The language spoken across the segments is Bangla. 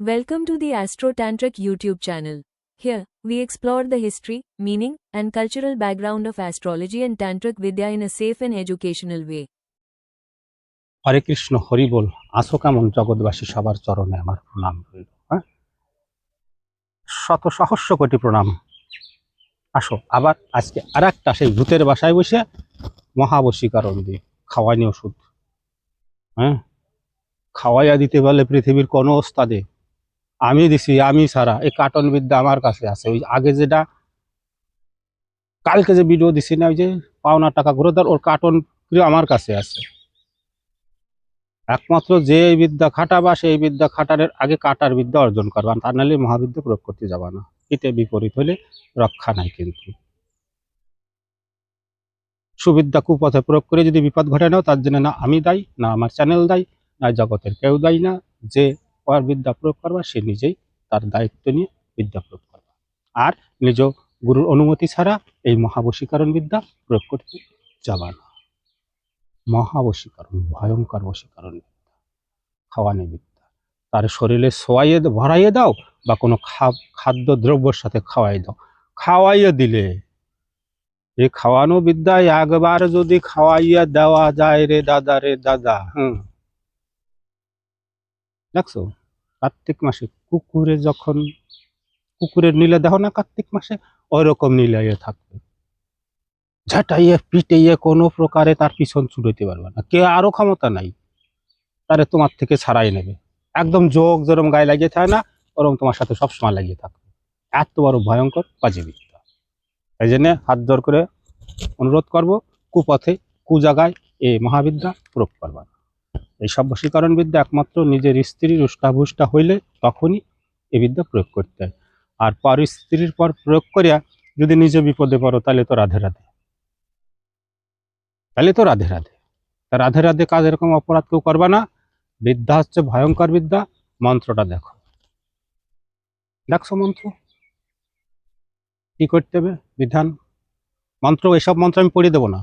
Welcome to the Astro Tantric YouTube channel. Here, we explore the history, meaning, and cultural background of astrology and Tantric Vidya in a safe and educational way. হরে কৃষ্ণ হরি বল। আসো কেমন জগৎবাসী সবার চরণে আমার প্রণাম রইল। শত সহস্র কোটি প্রণাম। আসো আবার আজকে আর একটা সেই ভূতের বাসায় বসে মহাবশীকরণ দিয়ে খাওয়ানি ওষুধ। খাওয়াইয়া দিতে বলে পৃথিবীর কোনো ওস্তাদে, আমি দিছি আমি ছাড়া। এই কার্টন বিদ্যা আমার কাছে আছে। ওই আগে যেটা কালকে যে ভিডিও দিছি না, ওই যে পাওনা টাকা ঘুরে ওর কার্টন আমার কাছে আছে। একমাত্র যে এই বিদ্যা খাটাবা সেই বিদ্যা খাটারের আগে কাটার বিদ্যা অর্জন করবা, তা নাহলে মহাবিদ্যা প্রয়োগ করতে যাবা না। এতে বিপরীত হলে রক্ষা নাই। কিন্তু সুবিদ্যা কুপথে প্রয়োগ করে যদি বিপদ ঘটে নাও, তার জন্য না আমি দায়ী, না আমার চ্যানেল দায়ী, না জগতের কেউ দায়ী না। যে ওর বিদ্যা প্রয়োগ করবা সে নিজেই তার দায়িত্ব নিয়ে বিদ্যা প্রয়োগ করবা। আর নিজ গুরুর অনুমতি ছাড়া এই মহাবশীকরণ বিদ্যা প্রয়োগ করতে যাবা না। মহাবশীকরণ ভয়ঙ্কর বশীকরণ খাওয়ানি বিদ্যা। তার শরীরে সোয়াইয়ে ভরাইয়ে দাও বা কোনো খাদ্য দ্রব্যের সাথে খাওয়াই দাও। খাওয়াইয়ে দিলে এই খাওয়ানো বিদ্যায় একবার যদি খাওয়াইয়া দেওয়া যায় রে দাদা, রে দাদা। দেখছো কার্তিক মাসে কুকুরে যখন কুকুরের নীলে দেখো না, কার্তিক মাসে ওই রকম নীলাইয়ে থাকবে। ঝাঁটাইয়ে পিটাইয়ে কোনো প্রকারে তার পিছন ছুটাইতে পারবে না। কে আরো ক্ষমতা নাই, তারে তোমার থেকে ছাড়াই নেবে। একদম যোগ যেরকম গায়ে লাগিয়ে থাকে না, ওরকম তোমার সাথে সবসময় লাগিয়ে থাকবে। এত বড় ভয়ঙ্কর বাজে বিদ্যা। এই জন্য হাত জোর করে অনুরোধ করব, কুপথে কুজাগায় এই মহাবিদ্যা প্রয়োগ করবা। এই সব বশীকরণ বিদ্যা একমাত্র নিজের স্ত্রীর উষ্টাভুষ্টা হইলে তখনই এই বিদ্যা প্রয়োগ করতে হয়। আর পর স্ত্রীর পর প্রয়োগ করিয়া যদি নিজে বিপদে পড়ো, তাহলে তো রাধে রাধে, তাহলে তো রাধে রাধে। তা রাধে রাধে কাজ এরকম অপরাধ কেউ করবা না। বিদ্যা হচ্ছে ভয়ঙ্কর বিদ্যা। মন্ত্রটা দেখো, দেখছো মন্ত্র কি করতে হবে, বিধান মন্ত্র। এসব মন্ত্র আমি পড়িয়ে দেবো না,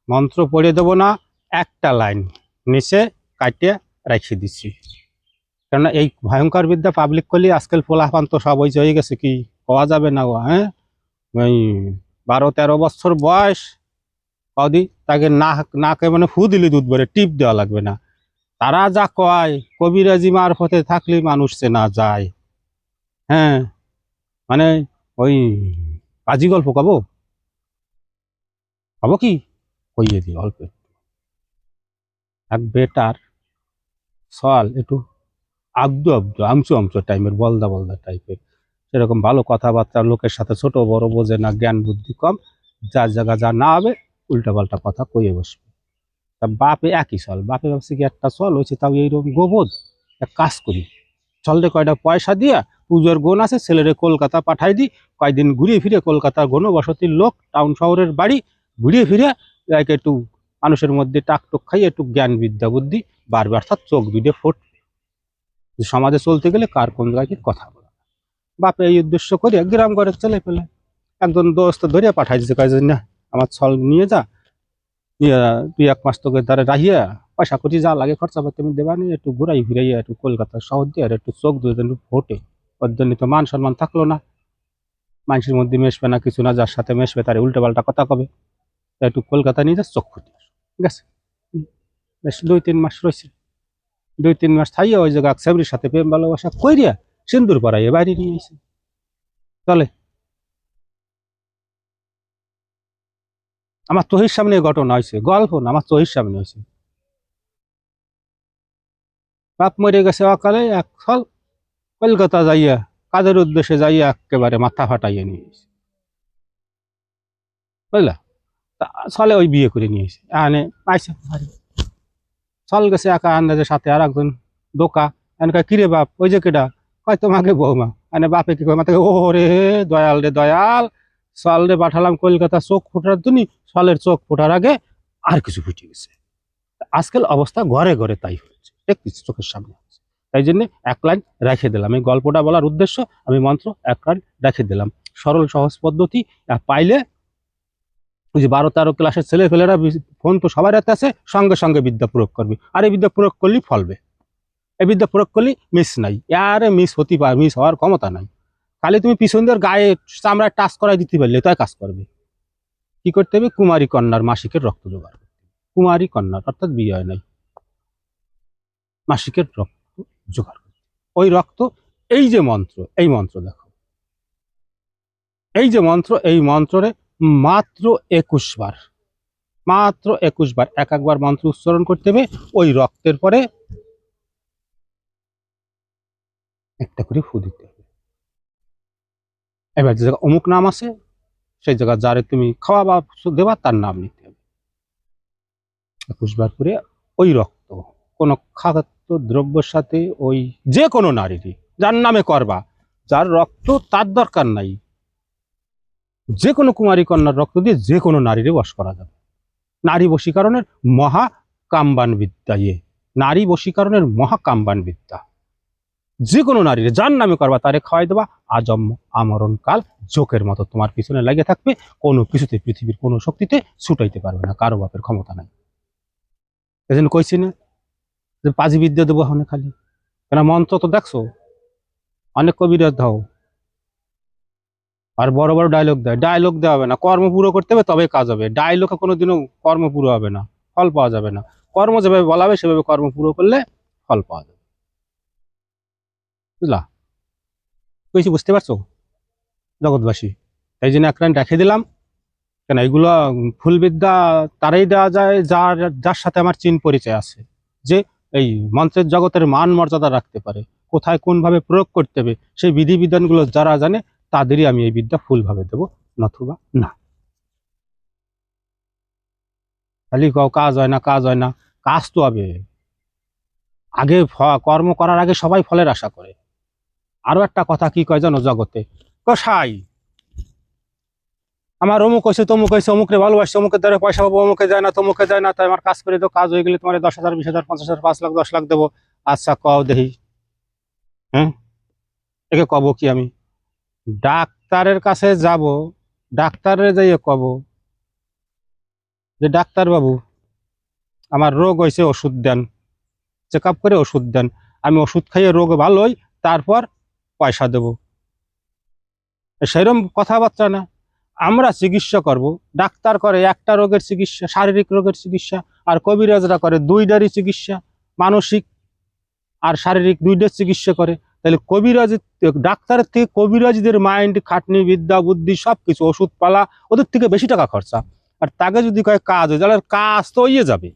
মন্ত্র পড়িয়ে দেবো না। একটা লাইন নিচে কাটিয়ে রেখে দিচ্ছি। কেননা এই ভয়ঙ্কর বিদ্যা পাবলিক করলে আজকাল পোলাপান তো সব ওই হয়ে গেছে, কি পাওয়া যাবে না। ওই 12-13 বছর বয়স কদি তাকে নাকে মানে ফু দিলে দুধ ভরে টিপ দেওয়া লাগবে না। তারা যা কয় কবিরাজি মারফতে থাকলে মানুষ চেনা যায়। মানে ওই কাজী গল্প কবো কি কইয়ে দিই অল্প। এক বেটার সওয়াল একটু আব্দু আমচু আমচু টাইপের, বলদা বলদা টাইপের, সেরকম ভালো কথাবার্তা, লোকের সাথে ছোট বড় বোঝে না, জ্ঞান বুদ্ধি কম, যার জায়গা যা না হবে উল্টা পাল্টা কথা কইয়ে বসবে। তা বাপে একই চল, বাপে ভাবছে কি একটা চল হয়েছে, তাও এইরকম গোবোধ। এক কাজ করি, চলরে কয়টা পয়সা দিয়া পুজোর গুণ আছে, ছেলেরে কলকাতা পাঠাই দিই, কয়দিন ঘুরিয়ে ফিরে কলকাতার ঘনবসতির লোক, টাউন শহরের বাড়ি ঘুরিয়ে ফিরে একটু মানুষের মধ্যে টাকটুক খাই, একটু জ্ঞান বিদ্যা বুদ্ধি বারবার, অর্থাৎ চোখ দুইটা ফোট, সমাজে চলতে গেলে কার কোন জায়গায় কথা বলা। বাপে এই উদ্দেশ্য করে গ্রাম ঘরে চলে পেলে একজন দোস্ত ধরিয়া পাঠাই দিচ্ছে, কাজে না আমার ছল নিয়ে যা, নিয়ে 2-1 মাস তোকে ধরে রাহিয়া পয়সা করি যা লাগে খরচা পাতি তুমি দেবা নি, একটু ঘুরাই ফিরাইয়া একটু কলকাতা শহর দিয়ে আর একটু চোখ দুই একটু ফোটে। ওর জন্য তো মান সম্মান থাকলো না, মানুষের মধ্যে মেশবে না কিছু না, যার সাথে মেশবে তার উল্টো পাল্টা কথা কবে। একটু কলকাতা নিয়ে যা চোখ ফুটে ঠিক আছে। বেশ 2-3 মাস রয়েছে, 2-3 মাস থাইয়া ওই জায়গা সেবরির সাথে প্রেম ভালোবাসা কইরিয়া সিন্দুর পরাইয়া বাইরে নিয়ে এসে চলে। আমার চোখের সামনে ঘটনা হয়েছে, গল্প না, আমার চোখের সামনে হয়েছে। বাপ মরে গেছে অকালে, এক ফল কলকাতা যাইয়া কাজের উদ্দেশ্যে যাইয়া একেবারে মাথা ফাটাইয়া নিয়ে এসে, বুঝলা। চলে ওই বিয়ে করে নিয়ে এসে এনে পাইছে, চল গেছে একা আন্দাজের সাথে আর একজন দোকা। এনকা কিরে বাপ ওই যে কেটা, কয় তোমাকে বৌমা। এনে বাপে কি কয় মাথাকে, ও রে দয়াল রে দয়াল, চল রে পাঠালাম কলকাতা চোখ ফোটার জন্য, চলের চোখ ফোটার আগে আর কিছু ফুটে গেছে। আজকাল অবস্থা ঘরে ঘরে তাই হয়েছে, দেখতেছি চোখের সামনে। তাই জন্য এক লাইন রেখে দিলাম, এই গল্পটা বলার উদ্দেশ্য আমি মন্ত্র এক লাইন রেখে দিলাম। সরল সহজ পদ্ধতি পাইলে ওই যে 12-13 ক্লাসের ছেলে ফেলেরা ফোন তো সবার হাতে আছে, সঙ্গে সঙ্গে বিদ্যা প্রয়োগ করবে, আর এই বিদ্যা প্রয়োগ করলেই ফলবে। এই বিদ্যা প্রয়োগ করলে মিস নাই, আরে মিস হতে পারে, মিস হওয়ার ক্ষমতা নাই। খালি তুমি পিছন দিয়ে গায়ে চামড়ায় টাচ করাই দিতে পারলে তাই কাজ করবে। কি করতে হবে? কুমারী কন্যার মাসিকের রক্ত জোগাড় করতে হবে। কুমারী কন্যার অর্থাৎ বিয়ে হয় নাই, মাসিকের রক্ত জোগাড় করতে হবে। ওই রক্ত, এই যে মন্ত্র, এই মন্ত্র দেখো, এই যে মন্ত্র, এই মন্ত্রে মাত্র 21 বার, মাত্র 21 বার একবার মন্ত্র উচ্চারণ করতে হবে। ওই রক্তের পরে একটা করে ফু দিতে হবে। এবার যে জায়গায় অমুক নাম আছে সেই জায়গা যারে তুমি খাওয়া বা দেবা তার নাম নিতে হবে। 21 বার করে ওই রক্ত কোনো খাদ্য দ্রব্যের সাথে, ওই যে কোনো নারীরই যার নামে করবা, যার রক্ত তার দরকার নাই, যে কোনো কুমারী কন্যার রক্ত দিয়ে যে কোনো নারীরে বশ করা যাবে। নারী বশীকরণের মহা কামবান বিদ্যা, নারী বশীকরণের মহা কামবান বিদ্যা। যে কোনো নারীর যার নামে করবা তারে খাওয়াই দেবা, আজন্ম আমরণ কাল জোকের মতো তোমার পিছনে লাগিয়ে থাকবে, কোনো কিছুতে পৃথিবীর কোনো শক্তিতে ছুটাইতে পারবে না, কারো বাপের ক্ষমতা নাই। এই জন্য কইছি না যে পাজি বিদ্যা দেবো হনে খালি, কেন মন্ত্র তো দেখছো অনেক কবিরাজ দাও আর বড় বড় ডায়লগ দেয়, ডায়লগ দেওয়া হবে না, কর্ম পুরো করতে হবে তবে কাজ হবে। ডায়লগে কোনোদিনও কর্ম পুরো হবে না, ফল পাওয়া যাবে না। কর্ম যেভাবে বলা হবে সেভাবে কর্ম পুরো করলে ফল পাওয়া যাবে। বুঝলা? কইছি বুঝতে পারছো জগৎবাসী? এই জন্য এক লাইন রেখে দিলাম। কেন এগুলো ফুলবিদ্যা তারাই দেওয়া যায় যার যার সাথে আমার চিন পরিচয় আছে, যে এই মন্ত্রের জগতের মান মর্যাদা রাখতে পারে, কোথায় কোন ভাবে প্রয়োগ করতে হবে সেই বিধি বিধানগুলো যারা জানে তাদেরই আমি এই বিদ্যা ফুলভাবে দেবো, নতুবা না। খালি কাজ হয় না, কাজ হয় না, কাজ তো হবে। আগে কর্ম করার আগে সবাই ফলের আশা করে। আরো একটা কথা কি কয় জানো জগতে, কসাই আমার অমুক হয়েছে, তমুক হয়েছে, অমুকরে ভালোবাসছে, অমুকের দ্বারা পয়সা পাবো, অমুকে যায় না, তমুকে যায় না, তাই আমার কাজ করে দাও, কাজ হয়ে গেলে তোমার 10,000, 20,000, 50,000, 5 লাখ, 10 লাখ দেবো। আচ্ছা কও দেখি, হ্যাঁ একে কব কি আমি? ডাক্তারের কাছে যাব, ডাক্তারের যাইয়ে কব যে ডাক্তার বাবু আমার রোগ হয়েছে, ওষুধ দেন, চেক আপ করে ওষুধ দেন, আমি ওষুধ খাইয়ে রোগ ভালো হই, তারপর পয়সা দেব। সেরকম কথাবার্তা না। আমরা চিকিৎসা করব, ডাক্তার করে একটা রোগের চিকিৎসা, শারীরিক রোগের চিকিৎসা, আর কবিরাজরা করে দুইটারই চিকিৎসা, মানসিক আর শারীরিক দুইটার চিকিৎসা করে। তাহলে কবিরাজ, ডাক্তারের থেকে কবিরাজদের মাইন্ড খাটনি, বিদ্যা বুদ্ধি সবকিছু, ওষুধ পালা ওদের থেকে বেশি টাকা খরচা। আর তাকে যদি কয় কাজ হয়ে তাহলে কাজ তো হয়ে যাবে।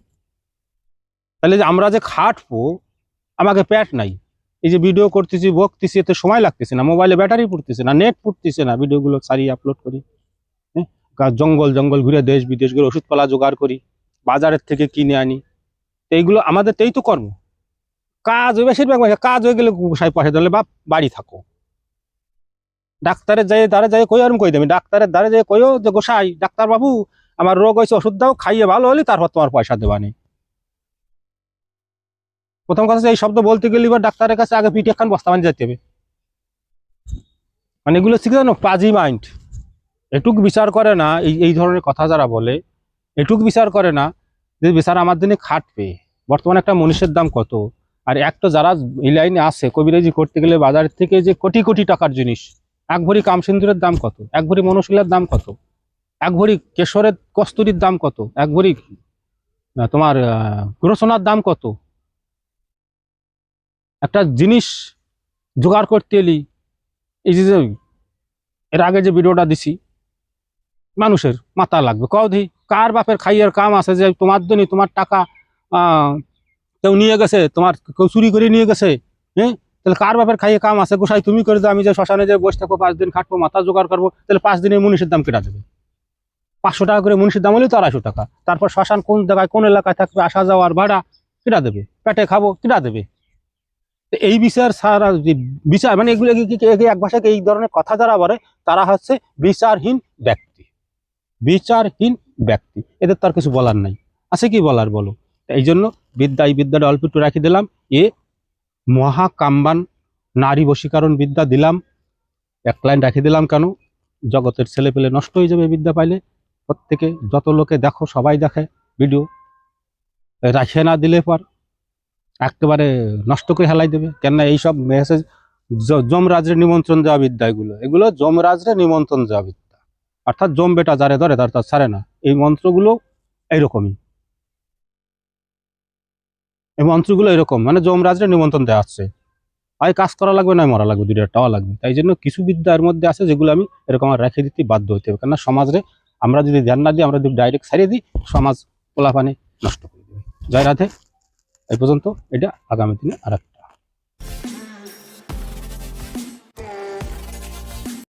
তাহলে আমরা যে খাটবো, আমাকে পেট নাই, এই যে ভিডিও করতেছি বকতেছি এতে সময় লাগতেছে না, মোবাইলে ব্যাটারি পুড়তেছে না, নেট পুড়তেছে না, ভিডিওগুলো সারিয়ে আপলোড করি, হ্যাঁ জঙ্গল জঙ্গল ঘুরে দেশ বিদেশ ঘুরে ওষুধপালা জোগাড় করি, বাজারের থেকে কিনে আনি। এইগুলো আমাদের এই তো কর্ম। কাজ বেশিরভাগ কাজ হয়ে গেলে গোসাই পয়সা দিলে বাপ বাড়ি থাকো। ডাক্তারের যাই দ্বারে যাই কই আর কই দেবে, ডাক্তারের দ্বারে যাই কইও যে গোসাই ডাক্তার বাবু আমার রোগ হয়েছে, ওষুধ দাও, খাইয়ে ভালো হলে তারপর তোমার পয়সা দেবা নেই। প্রথম কথা এই শব্দ বলতে গেলে এবার ডাক্তারের কাছে আগে পিঠে খান বস্তা বানিয়ে যেতে হবে। মানে এগুলো শিখে জানো পাজি মাইন্ড, এটুক বিচার করে না। এই ধরনের কথা যারা বলে এটুক বিচার করে না যে বিচার আমার দিনে খাটবে। বর্তমানে একটা মনীষের দাম কত, আর একটা যারা এই লাইনে আছে কবিরাজি করতে গেলে বাজার থেকে যে কোটি কোটি টাকার জিনিস, এক ভরি কামসিন্দুরের দাম কত, এক ভরি মনশিলার দাম কত, এক ভরি কেশরের কস্তুরীর দাম কত, এক ভরি তোমার গ্রসনার দাম কত। একটা জিনিস জোগাড় করতে এলি, এই যে এর আগে যে ভিডিওটা দিছি, মানুষের মাথা লাগবে। কদি কার বাপের খাইয়ার কাম আছে যে তোমার জন্য তোমার টাকা কেউ নিয়ে গেছে, তোমার কেউ চুরি করে নিয়ে গেছে, হ্যাঁ তাহলে কার বাপের খাইয়ে কাম আছে? গোসাই তুমি করে দাও, আমি যে শ্মশানে যে বসে থাকবো 5 দিন খাটবো, মাথা জোগাড় করবো, তাহলে 5 দিনের মুনিশের দাম কেটে দেবে। 500 টাকা করে মুনিশের দাম হলে তো 250 টাকা। তারপর শ্মশান কোন জায়গায় কোন এলাকায় থাকবে, আসা যাওয়ার ভাড়া কেটা দেবে, পেটে খাবো কেটা দেবে। এই বিচার সারা যে বিচার মানে এগুলো এক ভাষাকে এই ধরনের কথা যারা বলে তারা হচ্ছে বিচারহীন ব্যক্তি, বিচারহীন ব্যক্তি। এদের তো আর কিছু বলার নাই, আছে কি বলার বলো? এই জন্য এই বিদ্যাটা অল্প একটু রাখি দিলাম। এ মহাকাম্বান নারী বশীকরণ বিদ্যা দিলাম, এক লাইন রাখি দিলাম। কেন? জগতের ছেলে পেলে নষ্ট হয়ে যাবে বিদ্যা পাইলে। প্রত্যেকে যত লোকে দেখো সবাই দেখে ভিডিও, রাখে না দিলে পর একেবারে নষ্ট করে হেলাই দেবে। কেননা এইসব মেসেজ যমরাজরে নিমন্ত্রণ দেওয়া বিদ্যা, এগুলো যমরাজরে নিমন্ত্রণ দেওয়া বিদ্যা, অর্থাৎ যম বেটা যারে ধরে তার তার ছাড়ে না। এই মন্ত্রগুলো এইরকমই, এই মন্ত্রগুলো এরকম, মানে যমরাজরে নিমন্ত্রণ দেওয়া হচ্ছে, হয় কাজ করা লাগবে নয় মরা লাগবে, দুটো টাওয়া লাগবে। তাই জন্য কিছু বিদ্যা এর মধ্যে আছে যেগুলো আমি এরকম আর রেখে দিতে বাধ্য হইতে হবে, কেননা সমাজে আমরা যদি ধ্যান না দিই, আমরা যদি ডাইরেক্ট ছাড়িয়ে দিই, সমাজ পোলাপানে নষ্ট করে দেবে। জয় রাধে। এই পর্যন্ত, এটা আগামী দিনে আর